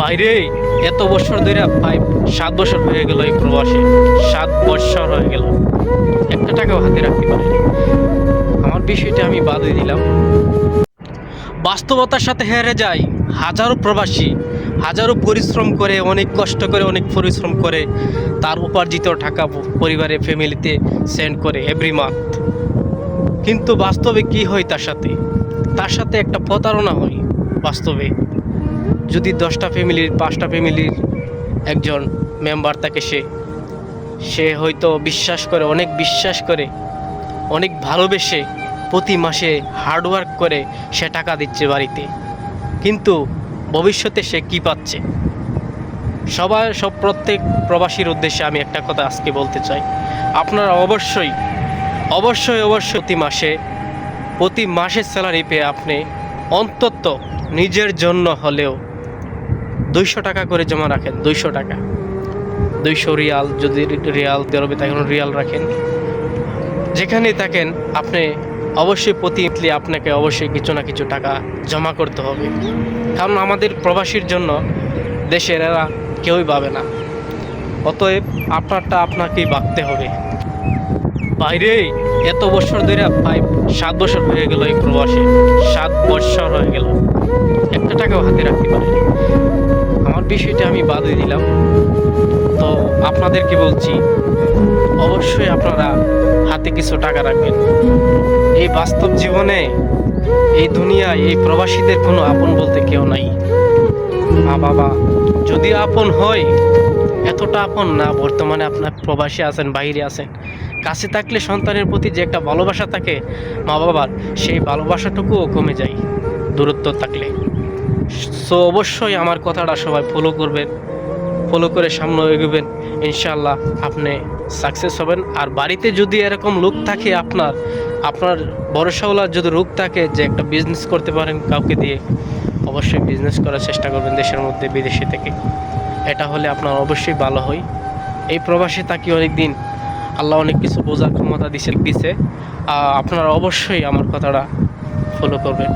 বাইরে এত বছর ধরে 7 বছর হয়ে গেল এই প্রবাসে, 7 বছর হয়ে গেল, একটা টাকাও হাতে রাখতে পারিনি। আমার বিষয়টা আমি বাদই দিলাম। বাস্তবতার সাথে হেরে যায় হাজারো প্রবাসী, হাজারো পরিশ্রম করে, অনেক কষ্ট করে, অনেক পরিশ্রম করে তার উপার্জিত টাকা পরিবারে, ফ্যামিলিতে সেন্ড করে এভরি মান্থ। কিন্তু বাস্তবে কি হয় তার সাথে একটা প্রতারণা হয় বাস্তবে। যদি 10টা ফ্যামিলির, 5টা ফ্যামিলির একজন মেম্বার থাকে, সে হয়তো বিশ্বাস করে, অনেক বিশ্বাস করে, অনেক ভালোবেসে প্রতি মাসে হার্ডওয়ার্ক করে সে টাকা দিচ্ছে বাড়িতে, কিন্তু ভবিষ্যতে সে কি পাচ্ছে? প্রত্যেক প্রবাসীর উদ্দেশ্যে আমি একটা কথা আজকে বলতে চাই। আপনারা অবশ্যই অবশ্যই অবশ্যই প্রতি মাসের স্যালারি পেয়ে আপনি অন্তত নিজের জন্য হলেও 200 টাকা করে জমা রাখেন। 200 টাকা, 200 রিয়াল, যদি রিয়াল দেরবে তখন রিয়াল রাখেন। যেখানেই থাকেন আপনি অবশ্যই প্রতিদিন আপনাকে অবশ্যই কিছু না কিছু টাকা জমা করতে হবে, কারণ আমাদের প্রবাসীর জন্য দেশের এরা কেউই পাবে না। অতএব আপনারটা আপনাকেই ভাবতে হবে। বাইরে এত বছর ধরে 7 বছর হয়ে গেল এই প্রবাসে, 7 বছর হয়ে গেল, একটা টাকাও হাতে রাখতে পারিনি। আমার বিষয়টা আমি বাদই দিলাম। তো আপনাদেরকে বলছি, অবশ্যই আপনারা হাতে কিছু টাকা রাখবেন। এই বাস্তব জীবনে, এই দুনিয়ায়, এই প্রবাসীদের কোনো আপন বলতে কেউ নাই। মা বাবা যদি আপন হয়, এতটা আপন না। বর্তমানে আপনার প্রবাসী আছেন, বাইরে আছেন, কাছে থাকলে সন্তানের প্রতি যে একটা ভালোবাসা থাকে মা বাবার, সেই ভালোবাসাটুকুও কমে যায় দূরত্ব থাকলে। সো অবশ্যই আমার কথাটা সবাই ফলো করবেন, ফলো করে সামনে এগোবেন, ইনশাআল্লাহ আপনি সাকসেস হবেন। আর বাড়িতে যদি এরকম লোক থাকে, আপনার ভরসাওয়ালা যদি লোক থাকে যে একটা বিজনেস করতে পারেন কাউকে দিয়ে, অবশ্যই বিজনেস করার চেষ্টা করবেন দেশের মধ্যে, বিদেশে থেকে। এটা হলে আপনার অবশ্যই ভালো হয়। এই প্রবাসে থাকি অনেক দিন, আল্লাহ অনেক কিছু বোঝার ক্ষমতা দিছে। আপনারা অবশ্যই আমার কথাটা ফলো করবেন।